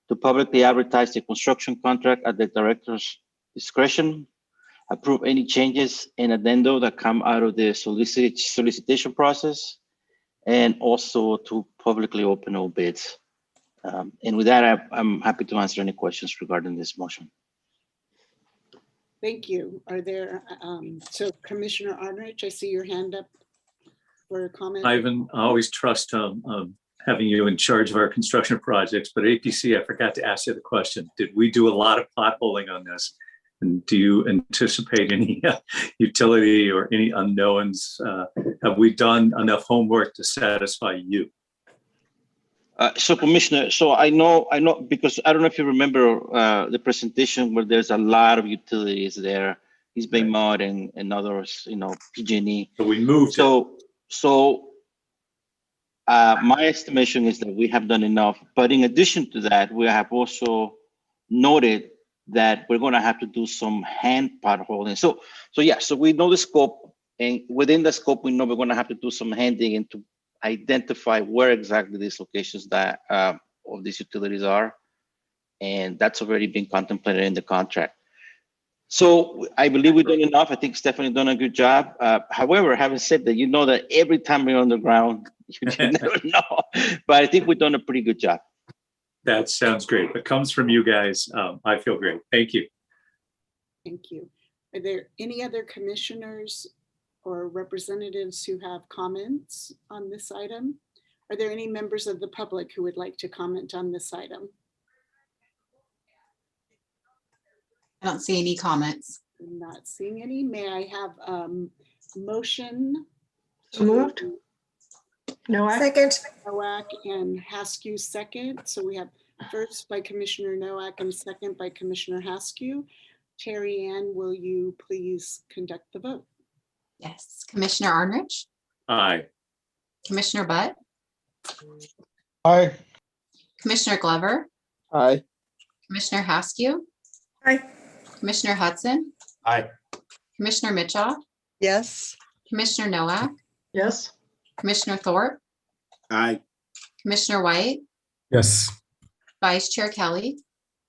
to publicly advertise the construction contract at the director's discretion, approve any changes and addenda that come out of the solicitation process, and also to publicly open all bids. And with that, I'm happy to answer any questions regarding this motion.
Thank you. Are there, so Commissioner Arnrich, I see your hand up for a comment.
Ivan, I always trust having you in charge of our construction projects, but APC, I forgot to ask you the question. Did we do a lot of potholing on this? And do you anticipate any utility or any unknowns? Have we done enough homework to satisfy you?
So Commissioner, so I know, because I don't know if you remember the presentation where there's a lot of utilities there, East Bay Mud and others, PG&E.
So we moved.
So my estimation is that we have done enough, but in addition to that, we have also noted that we're going to have to do some hand potholing. So we know the scope, and within the scope, we know we're going to have to do some hand digging to identify where exactly these locations that of these utilities are, and that's already been contemplated in the contract. So I believe we've done enough. I think Stephanie done a good job. However, having said that, that every time we're on the ground, you never know. But I think we've done a pretty good job.
That sounds great. It comes from you guys. I feel great. Thank you.
Thank you. Are there any other commissioners or representatives who have comments on this item? Are there any members of the public who would like to comment on this item?
I don't see any comments.
I'm not seeing any. May I have motion?
So moved. Nowak. Second.
Nowak and Haskew second. So we have first by Commissioner Nowak and second by Commissioner Haskew. Terry Ann, will you please conduct the vote?
Yes. Commissioner Arnrich,
Aye.
Commissioner Butt,
Aye.
Commissioner Glover,
Aye.
Commissioner Haskew,
Aye.
Commissioner Hudson,
Aye.
Commissioner Mitchell,
Yes.
Commissioner Nowak,
Yes.
Commissioner Thorpe,
Aye.
Commissioner White,
Yes.
Vice Chair Kelly,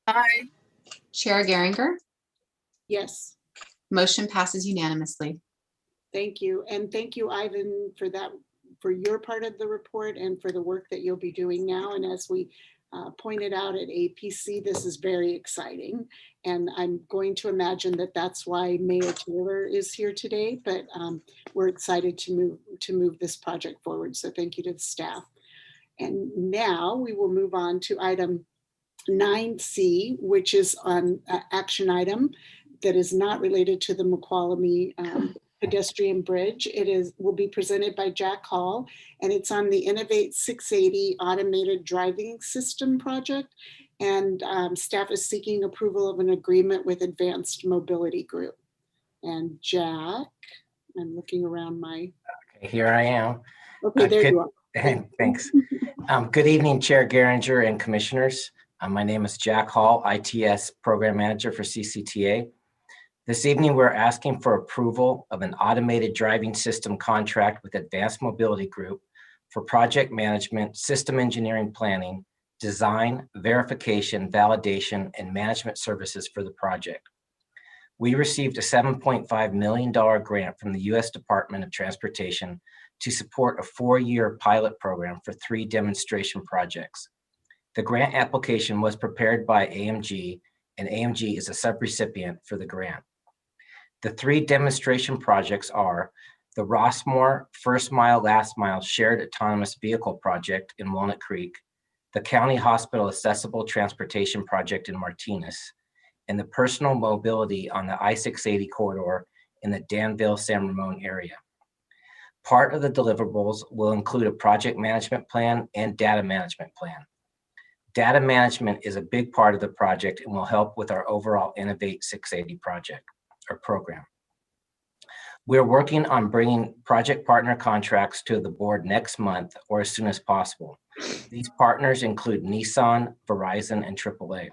Aye.
Chair Geringer.
Yes.
Motion passes unanimously.
Thank you. And thank you, Ivan, for that, for your part of the report and for the work that you'll be doing now. And as we pointed out at APC, this is very exciting. And I'm going to imagine that that's why Mayor Taylor is here today, but we're excited to move this project forward. So thank you to the staff. And now we will move on to item 9C, which is an action item that is not related to the Mokelumne pedestrian bridge. Will be presented by Jack Hall, and it's on the Innovate 680 automated driving system project. And staff is seeking approval of an agreement with Advanced Mobility Group. And Jack, I'm looking around my.
Okay, here I am.
Okay, there you are.
Thanks. Good evening, Chair Geringer and Commissioners. My name is Jack Hall, ITS Program Manager for CCTA. This evening, we're asking for approval of an automated driving system contract with Advanced Mobility Group for project management, system engineering planning, design, verification, validation, and management services for the project. We received a $7.5 million grant from the U.S. Department of Transportation to support a 4-year pilot program for 3 demonstration projects. The grant application was prepared by AMG, and AMG is a subrecipient for the grant. The 3 demonstration projects are the Rossmore First Mile, Last Mile Shared Autonomous Vehicle Project in Walnut Creek, the County Hospital Accessible Transportation Project in Martinez, and the Personal Mobility on the I-680 corridor in the Danville-San Ramon area. Part of the deliverables will include a project management plan and data management plan. Data management is a big part of the project and will help with our overall Innovate 680 project or program. We're working on bringing project partner contracts to the board next month or as soon as possible. These partners include Nissan, Verizon, and AAA.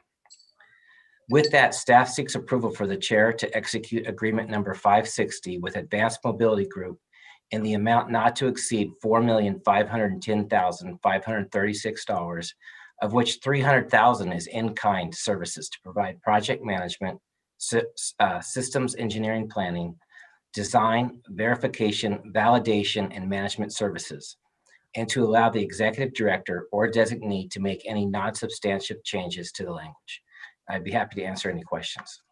With that, staff seeks approval for the chair to execute agreement number 560 with Advanced Mobility Group in the amount not to exceed $4,510,536, of which $300,000 is in-kind services to provide project management, systems engineering planning, design, verification, validation, and management services, and to allow the executive director or designee to make any non-substantive changes to the language. I'd be happy to answer any questions.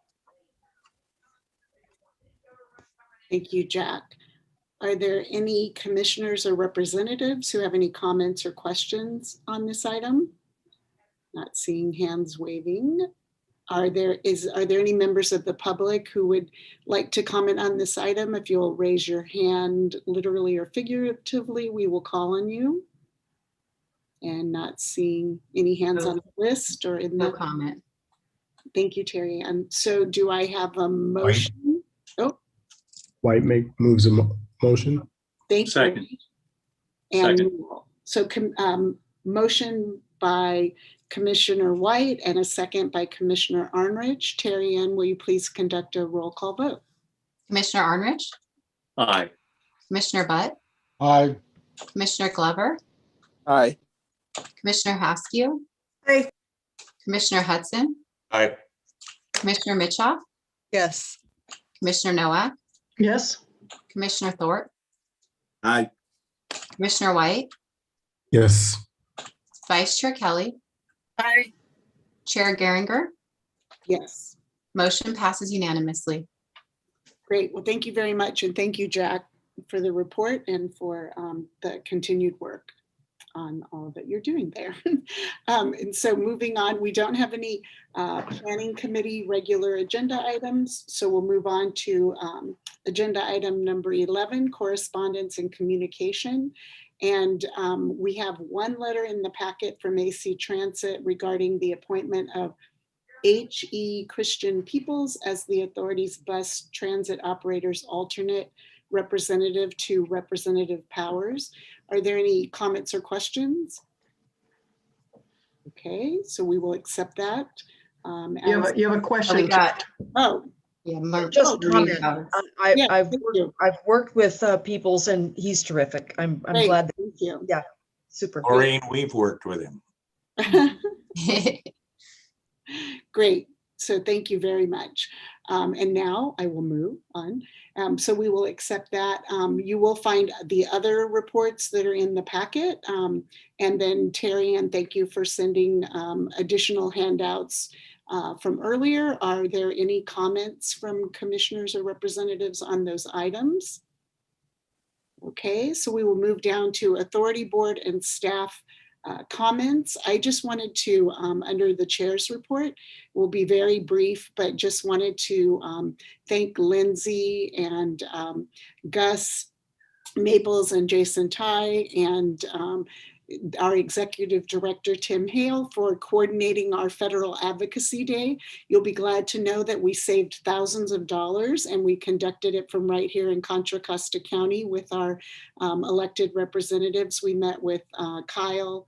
Thank you, Jack. Are there any commissioners or representatives who have any comments or questions on this item? Not seeing hands waving. Are there any members of the public who would like to comment on this item? If you'll raise your hand literally or figuratively, we will call on you. And not seeing any hands on the list or in the
comment.
Thank you, Terry. And so do I have a motion? Oh,
White moves a motion.
thank
Second.
you. And
Second.
so motion by Commissioner White and a second by Commissioner Arnridge. Terry Ann, will you please conduct a roll call vote?
Commissioner Arnridge,
Aye.
Commissioner Butt,
Aye.
Commissioner Glover,
Aye.
Commissioner Haskew,
Aye.
Commissioner Hudson,
Aye.
Commissioner Mitchoff,
Yes.
Commissioner Nowak,
Yes.
Commissioner Thorpe,
Aye.
Commissioner White,
Yes.
Vice Chair Kelly,
Aye.
Chair Geringer.
Yes.
Motion passes unanimously.
Great. Well, thank you very much. And thank you, Jack, for the report and for the continued work on all that you're doing there. And so moving on, we don't have any planning committee regular agenda items. So we'll move on to agenda item number 11, correspondence and communication. And we have one letter in the packet from AC Transit regarding the appointment of H.E. Christian Peoples as the authority's bus transit operators alternate representative to Representative Powers. Are there any comments or questions? Okay, so we will accept that.
You have a question.
we got-
Oh,
Yeah,
Just
Maureen
comment.
Powers.
Yeah,
I've
thank you.
worked with Peoples and he's terrific. I'm
Great,
glad that,
thank you.
yeah, super.
Maureen, we've worked with him.
Great. So thank you very much. And now I will move on. So we will accept that. You will find the other reports that are in the packet. And then Terry Ann, thank you for sending additional handouts from earlier. Are there any comments from commissioners or representatives on those items? Okay, so we will move down to authority board and staff comments. I just wanted to, under the chair's report, will be very brief, but just wanted to thank Lindsay and Gus Maples and Jason Ty and our executive director, Tim Hale, for coordinating our Federal Advocacy Day. You'll be glad to know that we saved thousands of dollars and we conducted it from right here in Contra Costa County with our elected representatives. We met with Kyle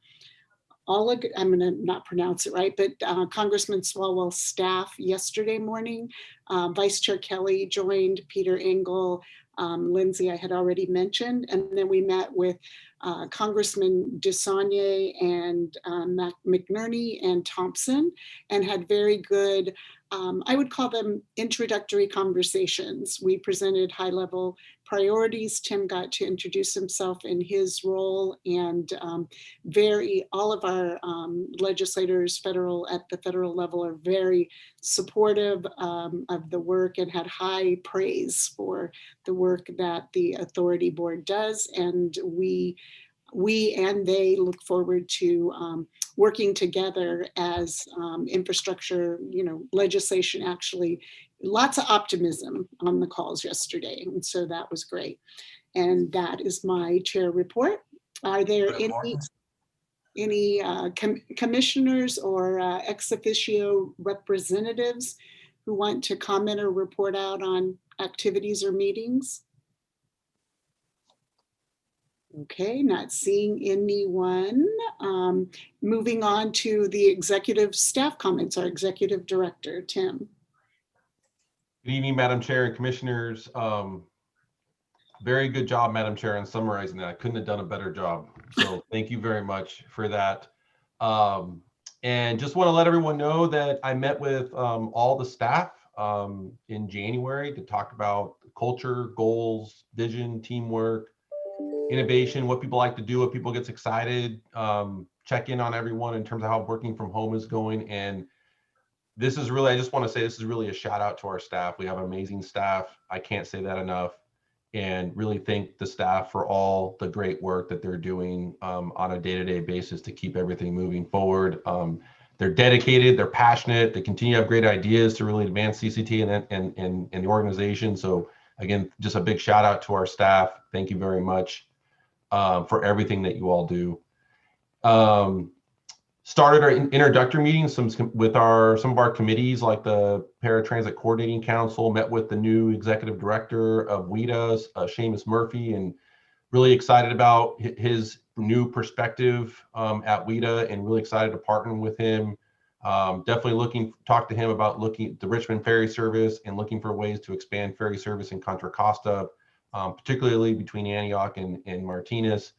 Oleg, I'm going to not pronounce it right, but Congressman Swalwell's staff yesterday morning. Vice Chair Kelly joined, Peter Engel, Lindsay I had already mentioned. And then we met with Congressman DeSaulnier and McNerney and Thompson, and had very good, I would call them introductory conversations. We presented high-level priorities. Tim got to introduce himself in his role, and all of our legislators at the federal level are very supportive of the work and had high praise for the work that the Authority Board does. And we and they look forward to working together as infrastructure, legislation. Actually, lots of optimism on the calls yesterday, and so that was great. And that is my chair report. Are there any commissioners or ex officio representatives who want to comment or report out on activities or meetings? Okay, not seeing anyone. Moving on to the executive staff comments, our executive director, Tim.
Good evening, Madam Chair and Commissioners. Very good job, Madam Chair, on summarizing that. I couldn't have done a better job. So thank you very much for that. And just want to let everyone know that I met with all the staff in January to talk about culture, goals, vision, teamwork, innovation, what people like to do, what people gets excited, check in on everyone in terms of how working from home is going. And this is really, I just want to say this is really a shout out to our staff. We have amazing staff. I can't say that enough. And really thank the staff for all the great work that they're doing on a day-to-day basis to keep everything moving forward. They're dedicated, they're passionate, they continue to have great ideas to really advance CCT and the organization. So again, just a big shout out to our staff. Thank you very much for everything that you all do. Started our introductory meetings with some of our committees, like the Paratransit Coordinating Council, met with the new executive director of WIDA, Seamus Murphy, and really excited about his new perspective at WIDA, and really excited to partner with him. Definitely talk to him about looking at the Richmond ferry service and looking for ways to expand ferry service in Contra Costa, particularly between Antioch and Martinez.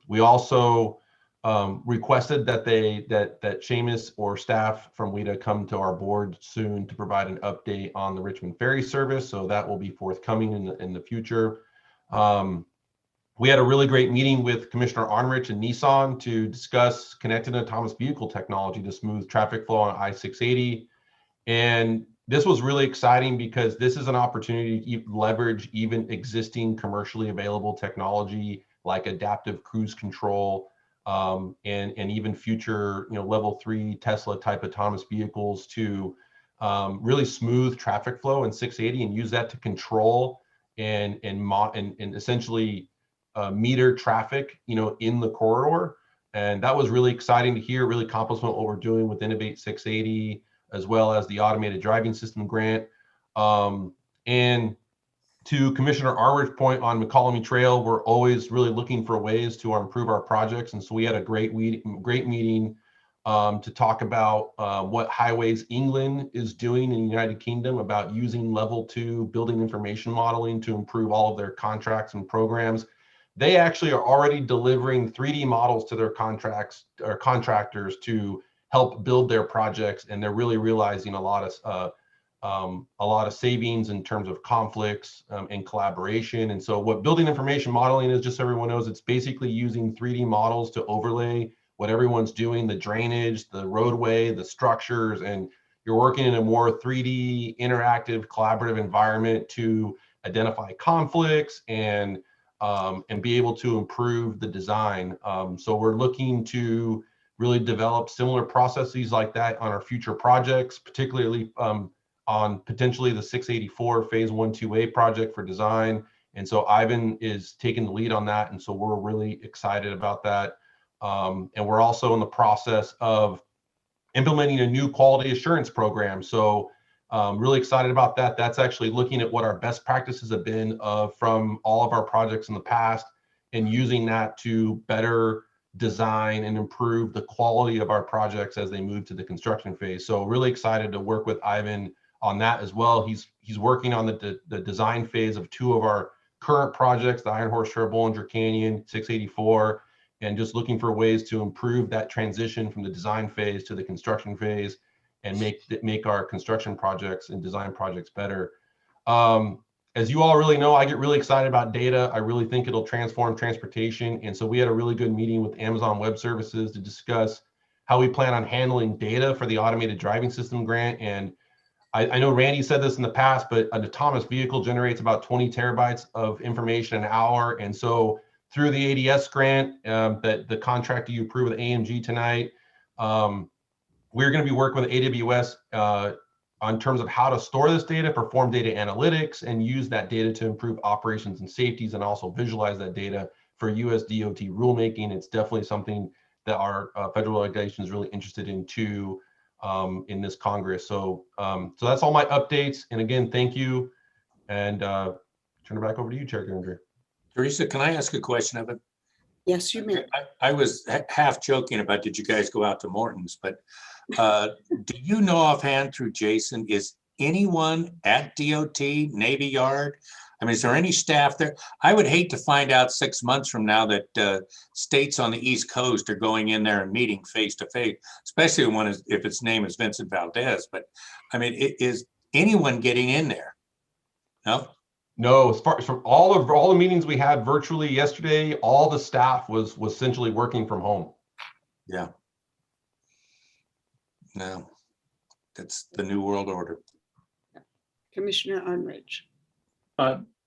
We also requested that that Seamus or staff from WIDA come to our board soon to provide an update on the Richmond ferry service. So that will be forthcoming in the future. We had a really great meeting with Commissioner Arnrich and Nissan to discuss connected autonomous vehicle technology to smooth traffic flow on I-680. And this was really exciting because this is an opportunity to leverage even existing commercially available technology like adaptive cruise control, and even future, level 3 Tesla type autonomous vehicles to really smooth traffic flow in 680 and use that to control and essentially meter traffic, in the corridor. And that was really exciting to hear. Really accomplishment what we're doing with Innovate 680, as well as the automated driving system grant. And to Commissioner Arward's point on McCollum Trail, we're always really looking for ways to improve our projects. And so we had a great meeting to talk about what Highways England is doing in the United Kingdom about using level 2 building information modeling to improve all of their contracts and programs. They actually are already delivering 3D models to their contracts or contractors to help build their projects. And they're really realizing a lot of savings in terms of conflicts and collaboration. And so what building information modeling is, just so everyone knows, it's basically using 3D models to overlay what everyone's doing, the drainage, the roadway, the structures, and you're working in a more 3D interactive collaborative environment to identify conflicts and be able to improve the design. So we're looking to really develop similar processes like that on our future projects, particularly on potentially the 684 phase 1-2A project for design. And so Ivan is taking the lead on that. And so we're really excited about that. And we're also in the process of implementing a new quality assurance program. So really excited about that. That's actually looking at what our best practices have been from all of our projects in the past and using that to better design and improve the quality of our projects as they move to the construction phase. So really excited to work with Ivan on that as well. He's working on the design phase of 2 of our current projects, the Iron Horse Trail, Bollinger Canyon, 684, and just looking for ways to improve that transition from the design phase to the construction phase and make our construction projects and design projects better. As you all really know, I get really excited about data. I really think it'll transform transportation. And so we had a really good meeting with Amazon Web Services to discuss how we plan on handling data for the automated driving system grant. And I know Randy said this in the past, but an autonomous vehicle generates about 20 terabytes of information an hour. And so through the ADS grant, that the contract you approved with AMG tonight, we're going to be working with AWS on terms of how to store this data, perform data analytics, and use that data to improve operations and safeties, and also visualize that data for US DOT rulemaking. It's definitely something that our federal regulation is really interested in too in this Congress. So that's all my updates. And again, thank you. And turn it back over to you, Chair Geringer.
Teresa, can I ask a question of it?
Yes, you may.
I was half joking about, did you guys go out to Morton's? But do you know offhand through Jason, is anyone at DOT, Navy Yard? I mean, is there any staff there? I would hate to find out 6 months from now that states on the East Coast are going in there and meeting face to face, especially if its name is Vincent Valdez. But I mean, is anyone getting in there? No?
No, as far as from all the meetings we had virtually yesterday, all the staff was essentially working from home.
Yeah. No, that's the new world order.
Commissioner Arnridge.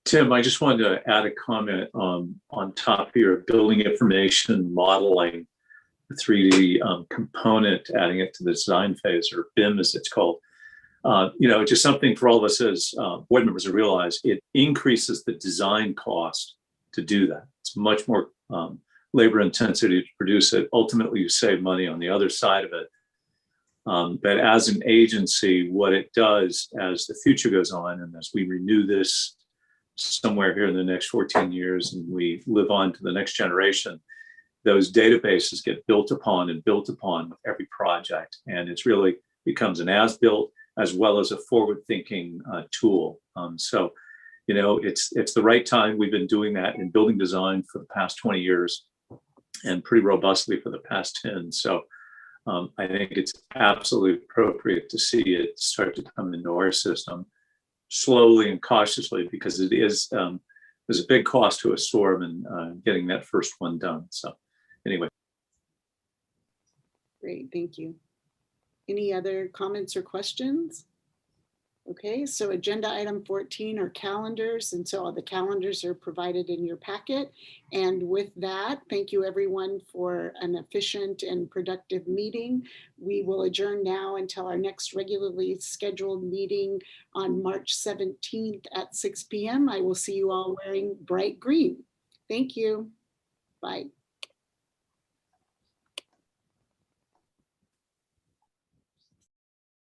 Tim, I just wanted to add a comment on top of your building information modeling, the 3D component, adding it to the design phase, or BIM as it's called. Just something for all of us as board members to realize, it increases the design cost to do that. It's much more labor intensity to produce it. Ultimately, you save money on the other side of it. But as an agency, what it does as the future goes on, and as we renew this somewhere here in the next 14 years and we live on to the next generation, those databases get built upon with every project. And it's really becomes an as-built as well as a forward-thinking tool. So, it's the right time. We've been doing that in building design for the past 20 years and pretty robustly for the past 10. So I think it's absolutely appropriate to see it start to come into our system slowly and cautiously, because it is there's a big cost to absorb and getting that first one done. So anyway.
Great, thank you. Any other comments or questions? Okay, so agenda item 14 are calendars, and so all the calendars are provided in your packet. And with that, thank you everyone for an efficient and productive meeting. We will adjourn now until our next regularly scheduled meeting on March 17th at 6 p.m. I will see you all wearing bright green. Thank you. Bye.